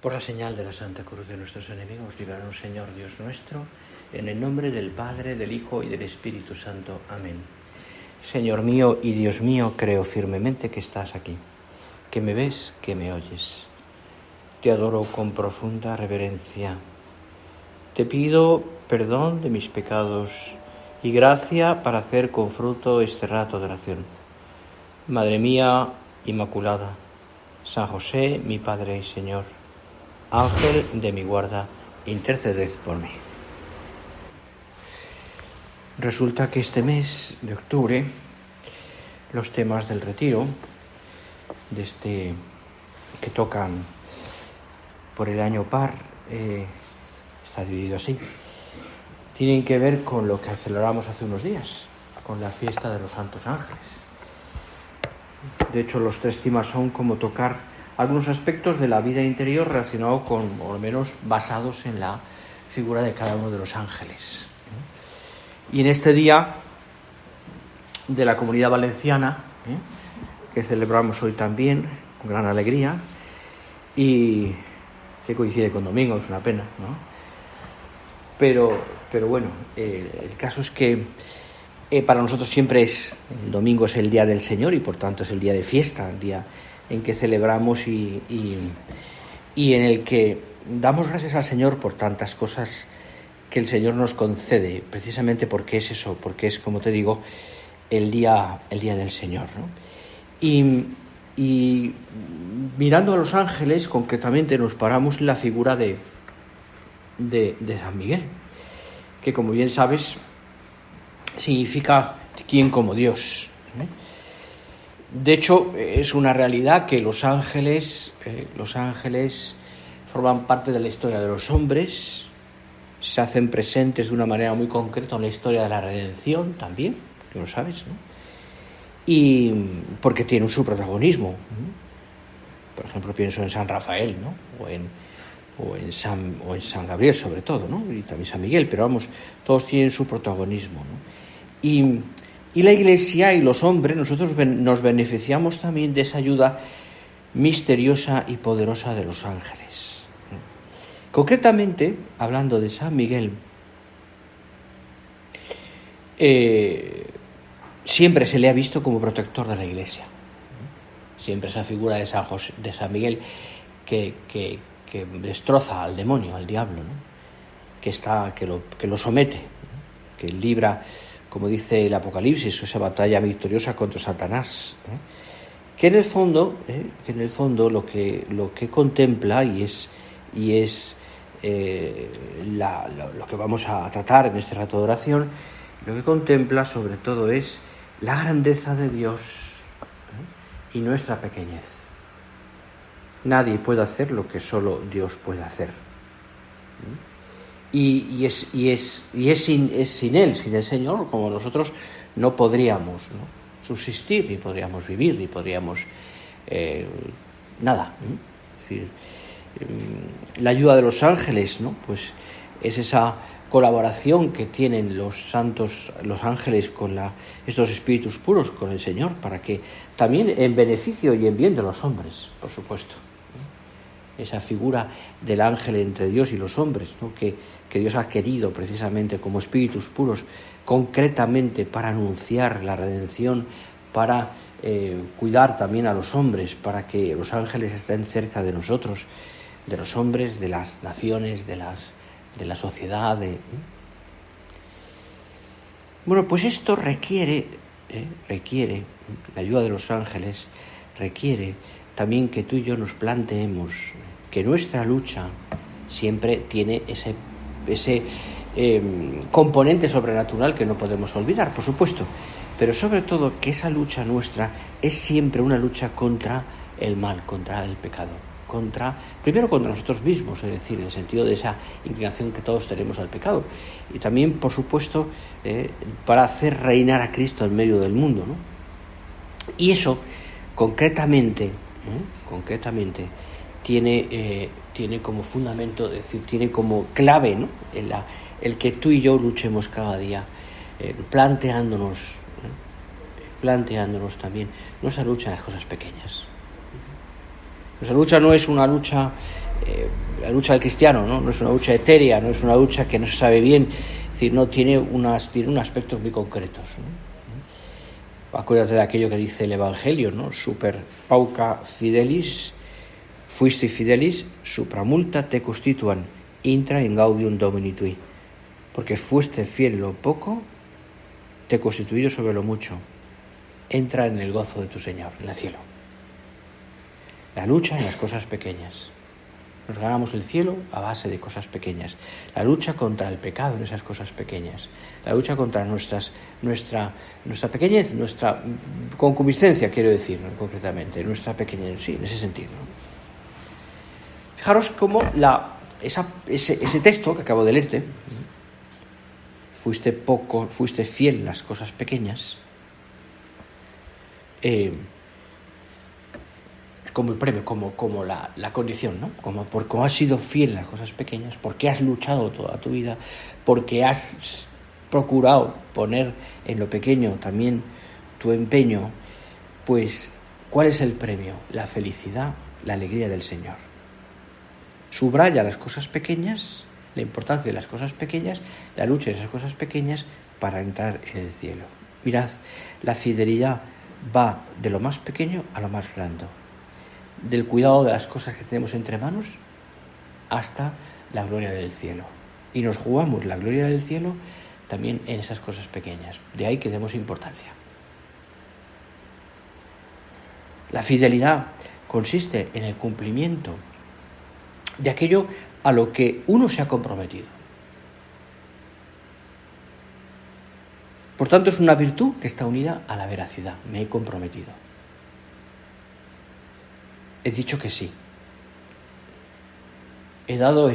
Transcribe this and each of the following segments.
Por la señal de la Santa Cruz de nuestros enemigos, líbranos, Señor Dios nuestro, en el nombre del Padre, del Hijo y del Espíritu Santo. Amén. Señor mío y Dios mío, creo firmemente que estás aquí, que me ves, que me oyes. Te adoro con profunda reverencia. Te pido perdón de mis pecados y gracia para hacer con fruto este rato de oración. Madre mía Inmaculada, San José, mi Padre y Señor, Ángel de mi guarda, interceded por mí. Resulta que este mes de octubre, los temas del retiro, que tocan por el año par, está dividido así, tienen que ver con lo que celebramos hace unos días, con la fiesta de los Santos Ángeles. De hecho, los tres temas son como tocar algunos aspectos de la vida interior relacionados con, o al menos basados en la figura de cada uno de los ángeles. Y en este día de la Comunidad Valenciana, que celebramos hoy también con gran alegría, y que coincide con domingo, es una pena, ¿no? Pero bueno, el caso es que para nosotros siempre el domingo es el día del Señor y por tanto es el día de fiesta, el día en que celebramos y en el que damos gracias al Señor por tantas cosas que el Señor nos concede, precisamente porque es eso, porque es, como te digo, el día del Señor, ¿no? Y mirando a los ángeles, concretamente nos paramos en la figura de San Miguel, que, como bien sabes, significa quién como Dios. De hecho, es una realidad que los ángeles forman parte de la historia de los hombres, se hacen presentes de una manera muy concreta en la historia de la redención también, que lo sabes, ¿no? Y porque tienen su protagonismo. Por ejemplo, pienso en San Rafael, ¿no? o en San Gabriel sobre todo, ¿no? Y también San Miguel, pero vamos, todos tienen su protagonismo, ¿no? Y la Iglesia y los hombres, nosotros nos beneficiamos también de esa ayuda misteriosa y poderosa de los ángeles. Concretamente, hablando de San Miguel, siempre se le ha visto como protector de la Iglesia. Siempre esa figura de San Miguel que destroza al demonio, al diablo, ¿no? que lo somete, ¿no? Que libra, como dice el Apocalipsis, esa batalla victoriosa contra Satanás, que en el fondo lo que contempla y es lo que vamos a tratar en este rato de oración, lo que contempla sobre todo es la grandeza de Dios y nuestra pequeñez. Nadie puede hacer lo que solo Dios puede hacer. Y es sin Él, sin el Señor, como nosotros no podríamos, ¿no?, subsistir, ni podríamos vivir, ni podríamos nada, ¿no? Es decir, la ayuda de los ángeles, ¿no?, pues es esa colaboración que tienen los santos, los ángeles con estos espíritus puros, con el Señor, para que también en beneficio y en bien de los hombres, por supuesto. Esa figura del ángel entre Dios y los hombres, ¿no?, que Dios ha querido precisamente como espíritus puros, concretamente para anunciar la redención, para cuidar también a los hombres, para que los ángeles estén cerca de nosotros, de los hombres, de las naciones, de la sociedad. Bueno, pues esto requiere la ayuda de los ángeles, requiere también que tú y yo nos planteemos que nuestra lucha siempre tiene ese componente sobrenatural que no podemos olvidar, por supuesto, pero sobre todo que esa lucha nuestra es siempre una lucha contra el mal, contra el pecado, primero contra nosotros mismos, es decir, en el sentido de esa inclinación que todos tenemos al pecado, y también, por supuesto, para hacer reinar a Cristo en medio del mundo, ¿no? Y eso, concretamente, tiene como fundamento, es decir, tiene como clave, ¿no?, el que tú y yo luchemos cada día, planteándonos también nuestra lucha en las cosas pequeñas. Nuestra lucha no es una lucha La lucha del cristiano, ¿no? No es una lucha etérea, no es una lucha que no se sabe bien, es decir, no tiene unos aspectos muy concretos, ¿no? Acuérdate de aquello que dice el Evangelio, ¿no? Super pauca fidelis, fuisti fidelis, supramulta te constituan, intra in gaudium domini tui. Porque fuiste fiel en lo poco, te he constituido sobre lo mucho. Entra en el gozo de tu Señor, en el cielo. La lucha en las cosas pequeñas. Nos ganamos el cielo a base de cosas pequeñas. La lucha contra el pecado en esas cosas pequeñas. La lucha contra nuestra pequeñez, nuestra concupiscencia, quiero decir, ¿no? Concretamente, nuestra pequeñez, sí, en ese sentido. Fijaros cómo ese texto que acabo de leerte, fuiste fiel en las cosas pequeñas, como el premio, como la condición, ¿no? Como has sido fiel en las cosas pequeñas, porque has luchado toda tu vida, porque has procurado poner en lo pequeño también tu empeño, pues, ¿cuál es el premio? La felicidad, la alegría del Señor. Subraya las cosas pequeñas, la importancia de las cosas pequeñas, la lucha de esas cosas pequeñas para entrar en el cielo. Mirad, la fidelidad va de lo más pequeño a lo más grande, del cuidado de las cosas que tenemos entre manos hasta la gloria del cielo. Y nos jugamos la gloria del cielo también en esas cosas pequeñas. De ahí que demos importancia. La fidelidad consiste en el cumplimiento de aquello a lo que uno se ha comprometido. Por tanto, es una virtud que está unida a la veracidad. Me he comprometido. He dicho que sí. He dado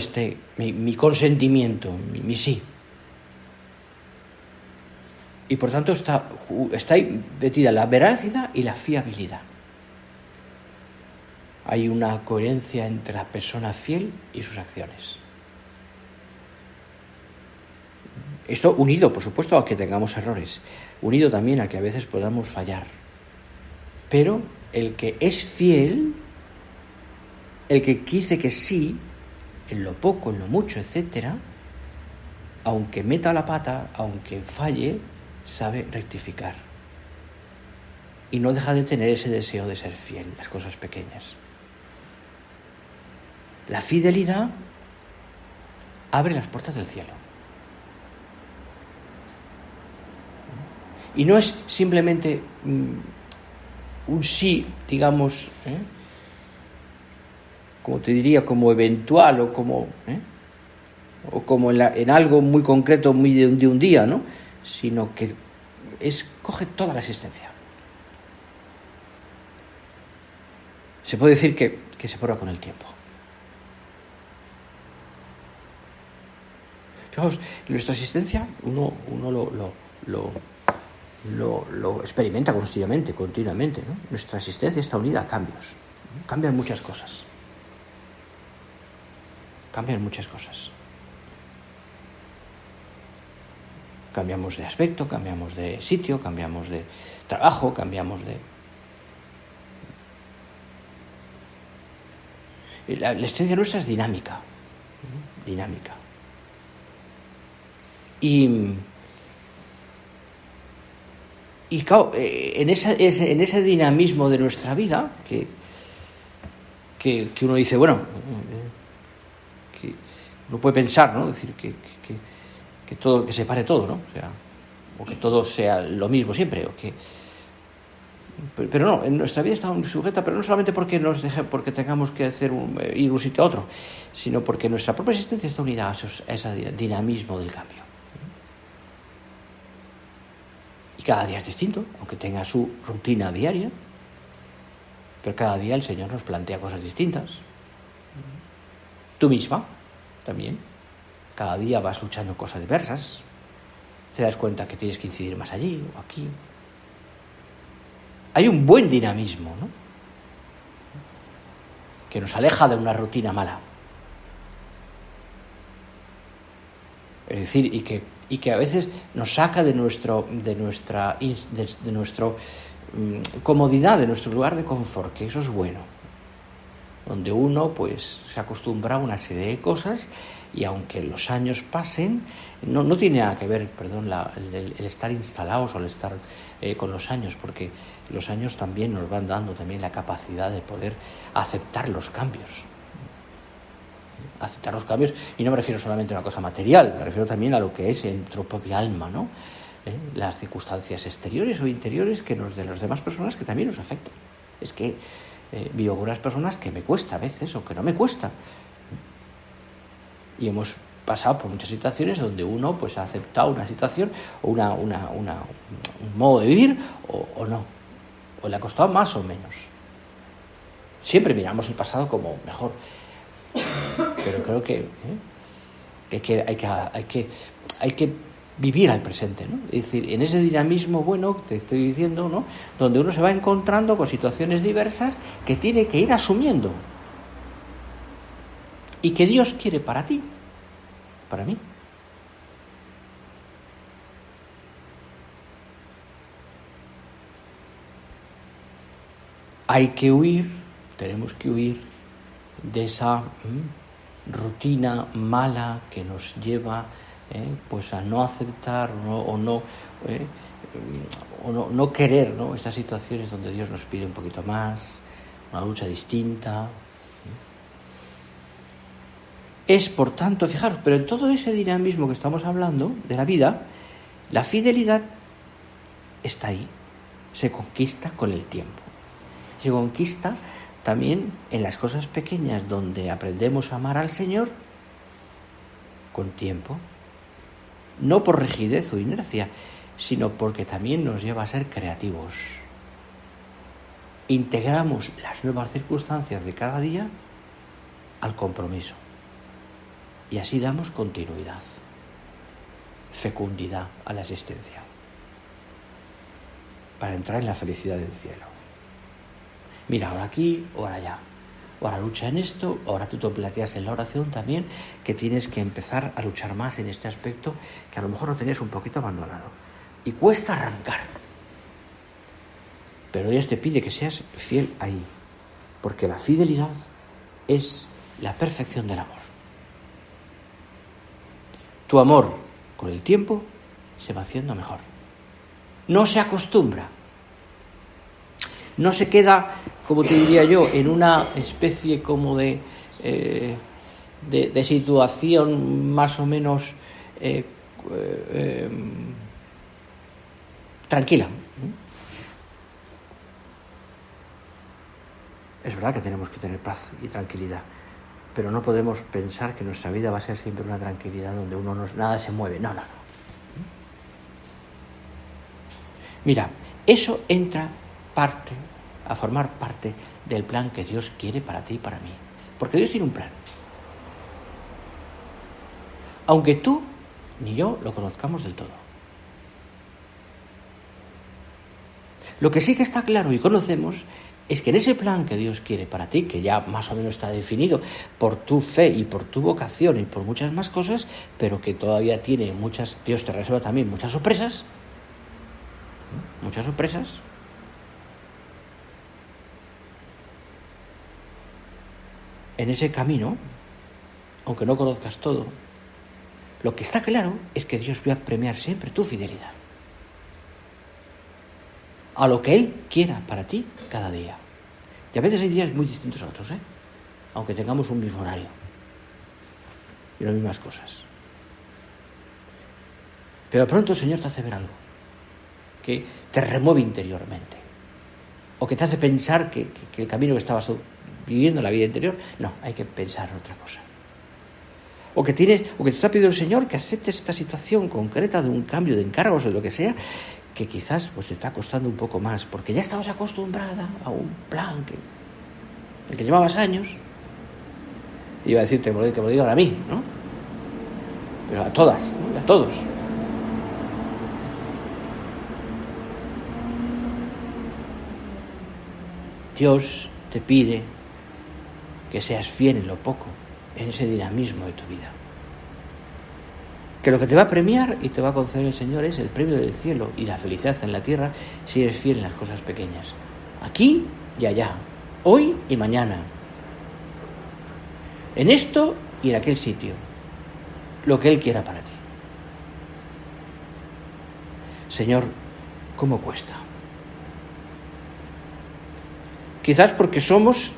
mi consentimiento, mi sí. Y por tanto está ahí metida la veracidad y la fiabilidad. Hay una coherencia entre la persona fiel y sus acciones. Esto unido, por supuesto, a que tengamos errores, unido también a que a veces podamos fallar. Pero el que es fiel, el que dice que sí, en lo poco, en lo mucho, etcétera, aunque meta la pata, aunque falle, sabe rectificar. Y no deja de tener ese deseo de ser fiel en las cosas pequeñas. La fidelidad abre las puertas del cielo. Y no es simplemente un sí, digamos, como te diría, como eventual o como en algo muy concreto, muy de un día, ¿no? Sino que coge toda la existencia. Se puede decir que se prueba con el tiempo. Fijaos, nuestra existencia uno lo experimenta continuamente, ¿no? Nuestra existencia está unida a cambios. Cambian muchas cosas. Cambiamos de aspecto, cambiamos de sitio, cambiamos de trabajo, cambiamos de... La existencia nuestra es dinámica. Y claro, en ese dinamismo de nuestra vida, que uno dice, bueno, que uno puede pensar, ¿no? Decir que todo, que se pare todo, ¿no? O que todo sea lo mismo siempre, pero no, en nuestra vida está sujeta, pero no solamente porque tengamos que ir de un sitio a otro, sino porque nuestra propia existencia está unida a ese dinamismo del cambio. Y cada día es distinto, aunque tenga su rutina diaria, pero cada día el Señor nos plantea cosas distintas. Tú misma también, cada día vas luchando cosas diversas, te das cuenta que tienes que incidir más allí o aquí. Hay un buen dinamismo, ¿no? Que nos aleja de una rutina mala. Es decir, y que a veces nos saca de nuestra comodidad, de nuestro lugar de confort, que eso es bueno. donde uno pues se acostumbra a una serie de cosas y aunque los años pasen, no tiene nada que ver, el estar instalados o el estar con los años, porque los años también nos van dando también la capacidad de poder aceptar los cambios. Aceptar los cambios, y no me refiero solamente a una cosa material, me refiero también a lo que es en nuestra propia alma, ¿no? Las circunstancias exteriores o interiores de las demás personas que también nos afectan. Es que vivo con unas personas que me cuesta a veces o que no me cuesta. Y hemos pasado por muchas situaciones donde uno pues ha aceptado una situación o un modo de vivir o no. O le ha costado más o menos. Siempre miramos el pasado como mejor. Pero creo que hay que vivir al presente, ¿no? Es decir, en ese dinamismo bueno que te estoy diciendo, ¿no? Donde uno se va encontrando con situaciones diversas que tiene que ir asumiendo y que Dios quiere para ti, para mí. Hay que huir, tenemos que huir de esa rutina mala que nos lleva pues a no aceptar o no querer, ¿no? Estas situaciones donde Dios nos pide un poquito más, una lucha distinta. Es, por tanto, fijaros, pero en todo ese dinamismo que estamos hablando de la vida, la fidelidad está ahí, se conquista con el tiempo, se conquista también en las cosas pequeñas donde aprendemos a amar al Señor con tiempo, no por rigidez o inercia, sino porque también nos lleva a ser creativos. Integramos las nuevas circunstancias de cada día al compromiso y así damos continuidad, fecundidad a la existencia para entrar en la felicidad del cielo. Mira, ahora aquí, ahora allá. Ahora lucha en esto, ahora tú te planteas en la oración también que tienes que empezar a luchar más en este aspecto que a lo mejor lo tenías un poquito abandonado. Y cuesta arrancar. Pero Dios te pide que seas fiel ahí, porque la fidelidad es la perfección del amor. Tu amor, con el tiempo, se va haciendo mejor. No se acostumbra. No se queda, como te diría yo, en una especie como de situación más o menos tranquila. Es verdad que tenemos que tener paz y tranquilidad, pero no podemos pensar que nuestra vida va a ser siempre una tranquilidad donde nada se mueve. No. Mira, eso entra a formar parte del plan que Dios quiere para ti y para mí. Porque Dios tiene un plan. Aunque tú ni yo lo conozcamos del todo. Lo que sí que está claro y conocemos es que en ese plan que Dios quiere para ti, que ya más o menos está definido por tu fe y por tu vocación y por muchas más cosas, pero que todavía tiene Dios te reserva también muchas sorpresas. En ese camino, aunque no conozcas todo, lo que está claro es que Dios va a premiar siempre tu fidelidad a lo que Él quiera para ti cada día. Y a veces hay días muy distintos a otros, aunque tengamos un mismo horario y las mismas cosas. Pero pronto el Señor te hace ver algo que te remueve interiormente o que te hace pensar que el camino que estabas viviendo en la vida interior, no, hay que pensar en otra cosa. O que te está pidiendo el Señor que aceptes esta situación concreta de un cambio de encargos o de lo que sea, que quizás pues te está costando un poco más, porque ya estabas acostumbrada a un plan el que llevabas años. Iba a decirte que me lo digan a mí, ¿no? Pero a todas, ¿no? A todos. Dios te pide que seas fiel en lo poco, en ese dinamismo de tu vida. Que lo que te va a premiar y te va a conceder el Señor es el premio del cielo y la felicidad en la tierra si eres fiel en las cosas pequeñas. Aquí y allá, hoy y mañana. en esto y en aquel sitio, lo que Él quiera para ti. Señor, ¿cómo cuesta? Quizás porque somos,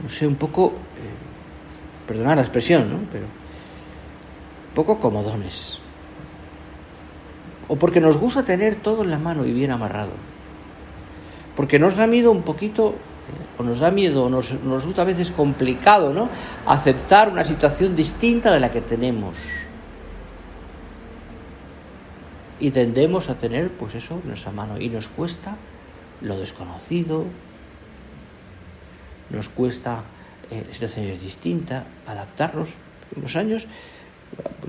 no sé, un poco, perdonad la expresión, ¿no? Pero un poco comodones. O porque nos gusta tener todo en la mano y bien amarrado. Porque nos da miedo un poquito, o nos da miedo, o nos resulta a veces complicado, ¿no? Aceptar una situación distinta de la que tenemos. Y tendemos a tener, pues eso, en nuestra mano. Y nos cuesta lo desconocido, nos cuesta situaciones distintas, adaptarnos. Con los años,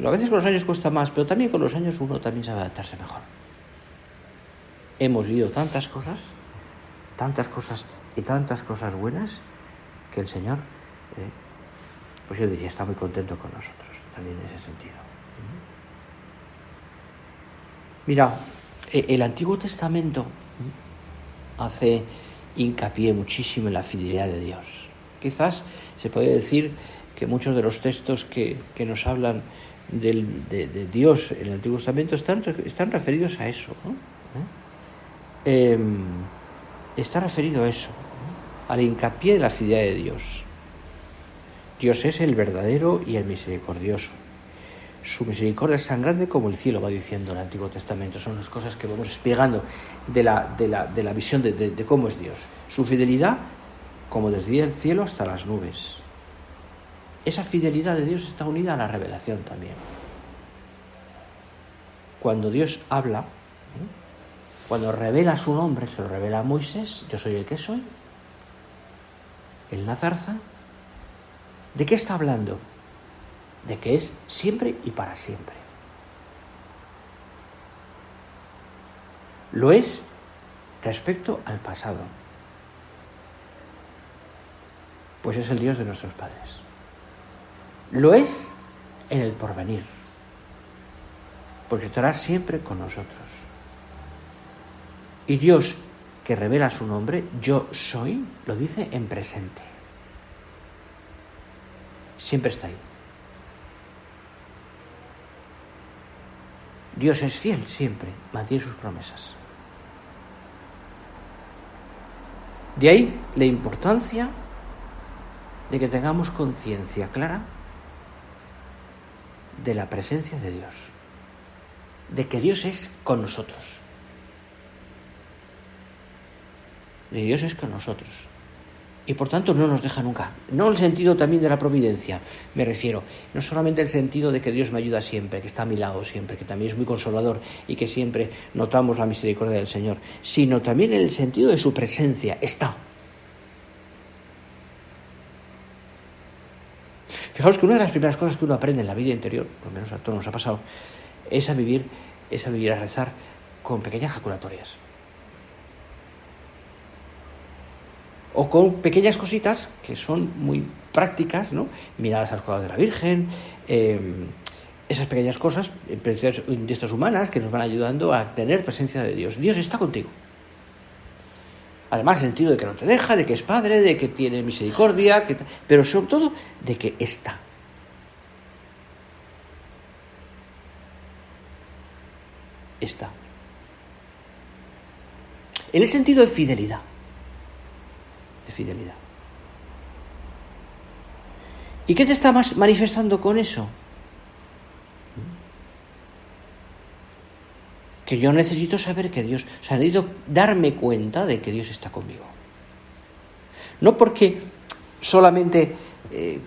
a veces con los años cuesta más, pero también con los años uno también sabe adaptarse mejor. Hemos vivido tantas cosas y tantas cosas buenas, que el Señor, pues yo diría, está muy contento con nosotros, también en ese sentido. Mira, el Antiguo Testamento hace hincapié muchísimo en la fidelidad de Dios. Quizás se puede decir que muchos de los textos que nos hablan de Dios en el Antiguo Testamento están referidos a eso, ¿no? Está referido a eso, ¿no? Al hincapié de la fidelidad de Dios. Dios es el verdadero y el misericordioso. Su misericordia es tan grande como el cielo, va diciendo el Antiguo Testamento. Son las cosas que vamos explicando de la visión de cómo es Dios. Su fidelidad, como desde el cielo hasta las nubes. Esa fidelidad de Dios está unida a la revelación también. Cuando Dios habla, cuando revela su nombre, se lo revela a Moisés: yo soy el que soy, en la zarza. ¿De qué está hablando? De que es siempre y para siempre. Lo es respecto al pasado, pues es el Dios de nuestros padres. Lo es en el porvenir, porque estará siempre con nosotros. Y Dios, que revela su nombre, yo soy, lo dice en presente. Siempre está ahí. Dios es fiel siempre, mantiene sus promesas. De ahí la importancia de que tengamos conciencia clara de la presencia de Dios, de que Dios es con nosotros. De Dios es con nosotros. Y por tanto no nos deja nunca. No el sentido también de la providencia, me refiero. No solamente el sentido de que Dios me ayuda siempre, que está a mi lado siempre, que también es muy consolador y que siempre notamos la misericordia del Señor, sino también en el sentido de su presencia. Está. Fijaos que una de las primeras cosas que uno aprende en la vida interior, por lo menos a todos nos ha pasado, es a vivir, a rezar con pequeñas jaculatorias. O con pequeñas cositas que son muy prácticas, ¿no? Miradas al cuadro de la Virgen, esas pequeñas cosas, de estas humanas que nos van ayudando a tener presencia de Dios. Dios está contigo. Además, el sentido de que no te deja, de que es Padre, de que tiene misericordia, pero sobre todo de que está. Está. En el sentido de fidelidad. Fidelidad. ¿Y qué te está manifestando con eso? Que yo necesito saber que Dios, necesito darme cuenta de que Dios está conmigo. No porque solamente,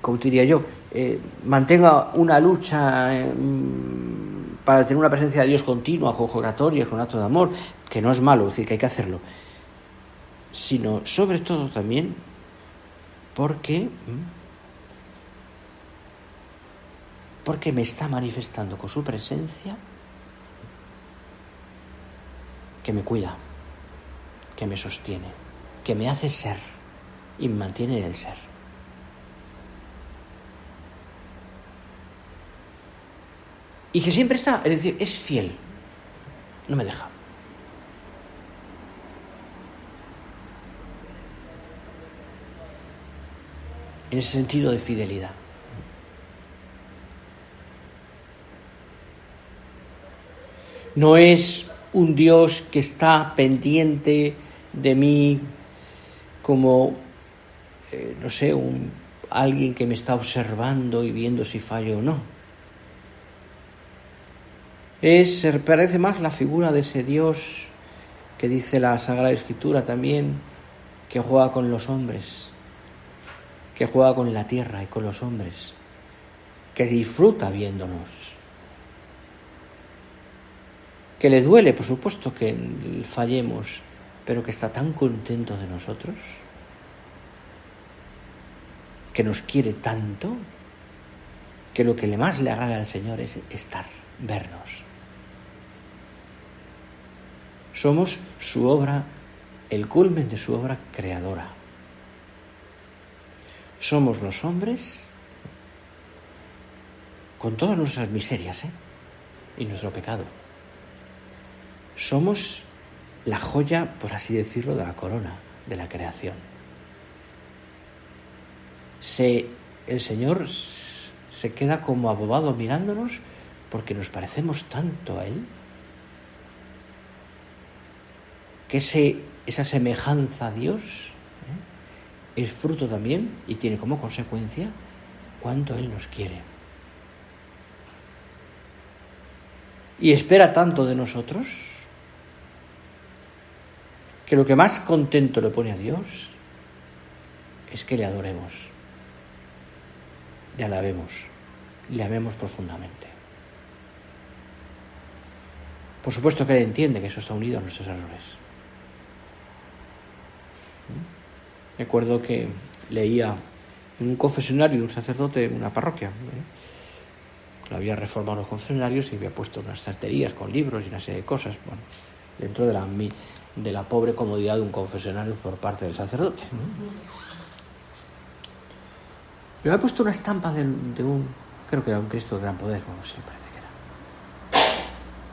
como diría yo, mantenga una lucha para tener una presencia de Dios continua, con oratorias, con actos de amor, que no es malo, es decir, que hay que hacerlo, sino sobre todo también porque me está manifestando con su presencia que me cuida, que me sostiene, que me hace ser y me mantiene en el ser. Y que siempre está, es decir, es fiel, no me deja. en ese sentido de fidelidad. No es un Dios que está pendiente de mí como, alguien que me está observando y viendo si fallo o no. Se parece más la figura de ese Dios que dice la Sagrada Escritura también, que juega con los hombres, que juega con la tierra y con los hombres, que disfruta viéndonos, que le duele, por supuesto, que fallemos, pero que está tan contento de nosotros, que nos quiere tanto, que lo que más le agrada al Señor es vernos. Somos su obra, el culmen de su obra creadora. Somos los hombres con todas nuestras miserias, y nuestro pecado. Somos la joya, por así decirlo, de la corona de la creación. El Señor se queda como abobado mirándonos porque nos parecemos tanto a Él, que esa semejanza a Dios es fruto también y tiene como consecuencia cuánto Él nos quiere. Y espera tanto de nosotros que lo que más contento le pone a Dios es que le adoremos, le alabemos, le amemos profundamente. Por supuesto que Él entiende que eso está unido a nuestros errores. Recuerdo que leía en un confesionario un sacerdote en una parroquia, que había reformado los confesionarios y había puesto unas estanterías con libros y una serie de cosas, dentro de la pobre comodidad de un confesionario por parte del sacerdote. Pero había puesto una estampa de creo que era un Cristo de gran poder, parece que era,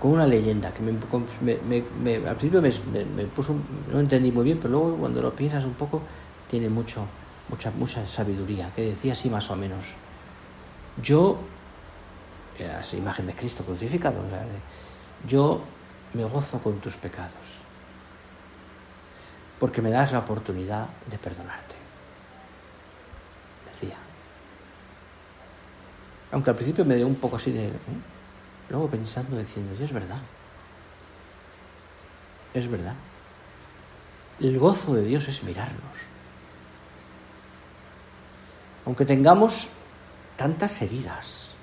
con una leyenda que al principio me puso, no entendí muy bien, pero luego cuando lo piensas un poco tiene mucha sabiduría, que decía así más o menos: esa imagen de Cristo crucificado, yo me gozo con tus pecados porque me das la oportunidad de perdonarte, decía. Aunque al principio me dio un poco así de... Luego pensando, diciendo, es verdad. Es verdad. El gozo de Dios es mirarnos. Aunque tengamos tantas heridas,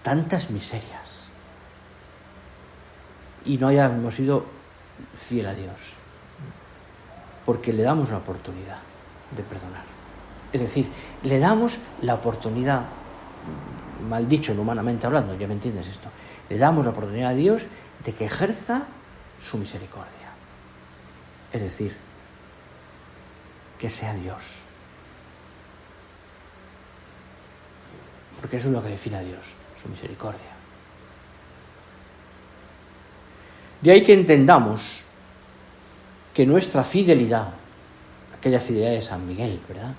tantas miserias, y no hayamos sido fiel a Dios, porque le damos la oportunidad de perdonar. Es decir, le damos la oportunidad, mal dicho, humanamente hablando, ya me entiendes esto, le damos la oportunidad a Dios de que ejerza su misericordia. Es decir, que sea Dios. Porque eso es lo que define a Dios, su misericordia. De ahí que entendamos que nuestra fidelidad, aquella fidelidad de San Miguel, ¿verdad?,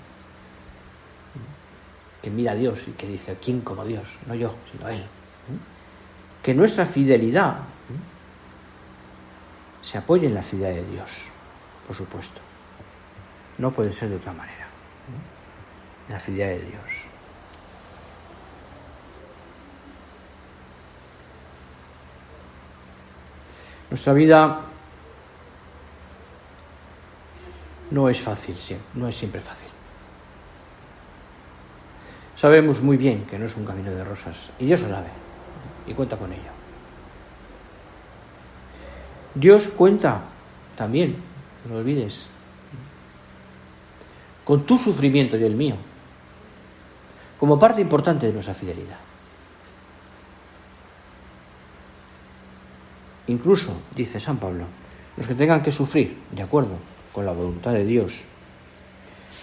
que mira a Dios y que dice, ¿quién como Dios? No yo, sino Él. Que nuestra fidelidad se apoye en la fidelidad de Dios, por supuesto. No puede ser de otra manera. En la fidelidad de Dios. Nuestra vida no es fácil, no es siempre fácil. Sabemos muy bien que no es un camino de rosas, y Dios lo sabe, y cuenta con ello. Dios cuenta también, no lo olvides, con tu sufrimiento y el mío, como parte importante de nuestra fidelidad. Incluso, dice San Pablo, los que tengan que sufrir, de acuerdo con la voluntad de Dios,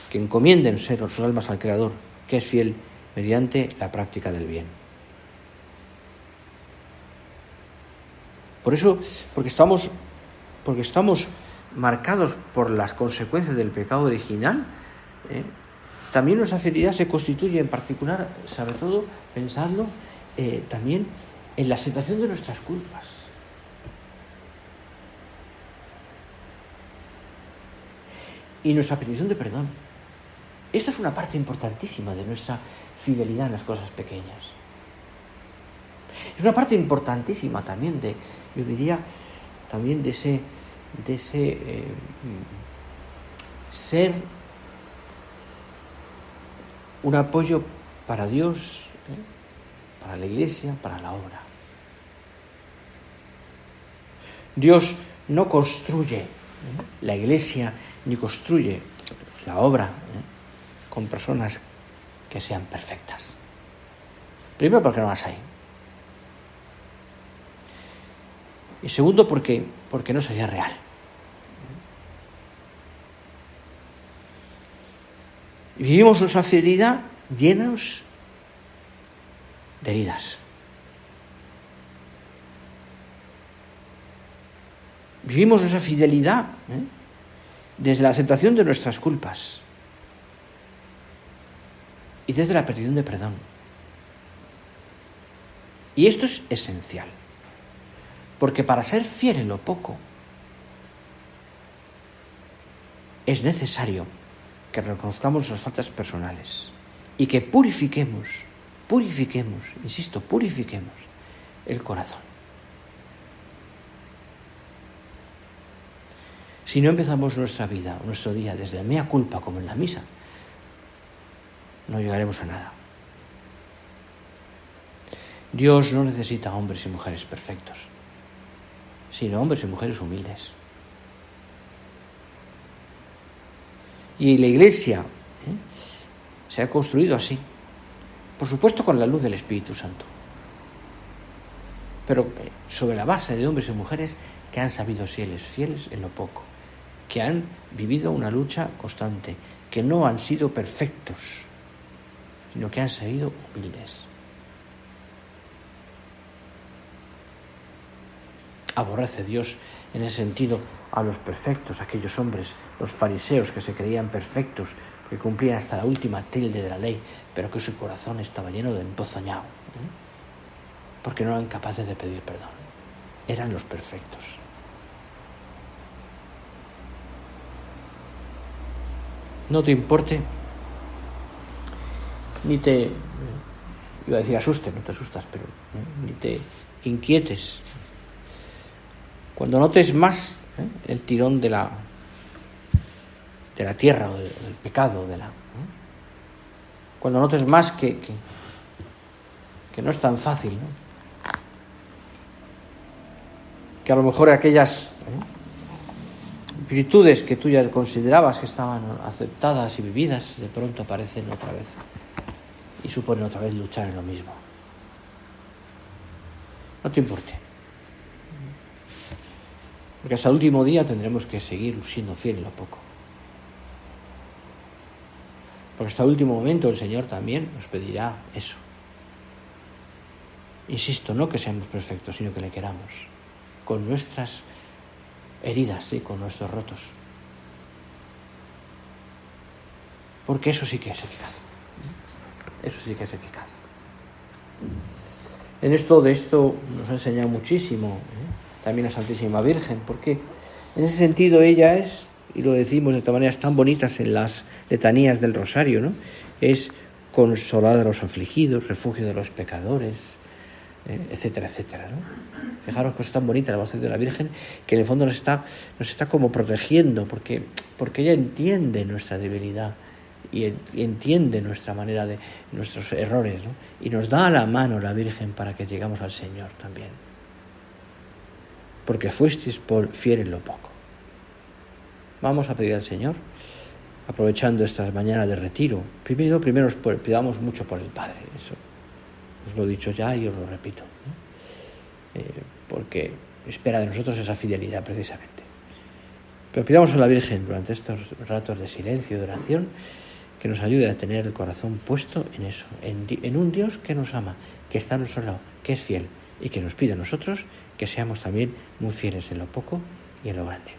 que encomienden sus almas al Creador, que es fiel mediante la práctica del bien. Por eso, porque estamos marcados por las consecuencias del pecado original, también nuestra fidelidad se constituye en particular, sobre todo, pensando también en la aceptación de nuestras culpas. Y nuestra petición de perdón. Esto es una parte importantísima de nuestra fidelidad en las cosas pequeñas. Es una parte importantísima también yo diría, también de ese ser un apoyo para Dios, para la Iglesia, para la obra. Dios no construye la Iglesia ni construye la obra con personas que sean perfectas. Primero, porque no las hay. Y segundo, porque no sería real. Y vivimos nuestra fidelidad llenos de heridas. Vivimos nuestra fidelidad desde la aceptación de nuestras culpas y desde la petición de perdón. Y esto es esencial, porque para ser fiel en lo poco es necesario que reconozcamos nuestras faltas personales y que purifiquemos el corazón. Si no empezamos nuestra vida, nuestro día, desde la mea culpa, como en la misa, no llegaremos a nada. Dios no necesita hombres y mujeres perfectos, sino hombres y mujeres humildes. Y la Iglesia se ha construido así, por supuesto con la luz del Espíritu Santo, pero sobre la base de hombres y mujeres que han sabido ser fieles en lo poco, que han vivido una lucha constante, que no han sido perfectos, sino que han sido humildes. Aborrece Dios en ese sentido a los perfectos, aquellos hombres, los fariseos que se creían perfectos, que cumplían hasta la última tilde de la ley, pero que su corazón estaba lleno de empozoñado, porque no eran capaces de pedir perdón. Eran los perfectos. No te importe, ni te, iba a decir asuste, no te asustas, pero ni te inquietes. Cuando notes más el tirón de la tierra o del pecado, cuando notes más que no es tan fácil, ¿no? Que a lo mejor aquellas virtudes que tú ya considerabas que estaban aceptadas y vividas, de pronto aparecen otra vez y suponen otra vez luchar en lo mismo. No te importe, porque hasta el último día tendremos que seguir siendo fieles en lo poco. Porque hasta el último momento el Señor también nos pedirá eso. Insisto, no que seamos perfectos, sino que le queramos, con nuestras heridas y con nuestros rotos. Porque eso sí que es eficaz. Eso sí que es eficaz. De esto nos ha enseñado muchísimo también la Santísima Virgen, porque en ese sentido ella es, y lo decimos de maneras tan bonitas en las letanías del Rosario, ¿no? Es consolada de los afligidos, refugio de los pecadores, etcétera, etcétera, ¿no? Fijaros que es tan bonita la voz de la Virgen, que en el fondo nos está como protegiendo, porque ella entiende nuestra debilidad y entiende nuestra manera de nuestros errores, ¿no? Y nos da la mano la Virgen para que llegamos al Señor también, porque fuisteis fiel en lo poco. Vamos a pedir al Señor, aprovechando estas mañanas de retiro. Primero pidamos mucho por el Padre, eso os lo he dicho ya y os lo repito, ¿no? Porque espera de nosotros esa fidelidad precisamente. Pero pidamos a la Virgen durante estos ratos de silencio y de oración que nos ayude a tener el corazón puesto en eso, en un Dios que nos ama, que está a nuestro lado, que es fiel y que nos pide a nosotros que seamos también muy fieles en lo poco y en lo grande.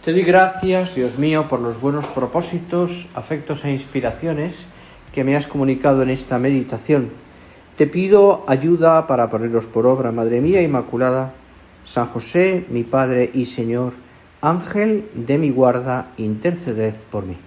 Te doy gracias, Dios mío, por los buenos propósitos, afectos e inspiraciones que me has comunicado en esta meditación. Te pido ayuda para ponerlos por obra, Madre mía Inmaculada. San José, mi Padre y Señor, Ángel de mi guarda, interceded por mí.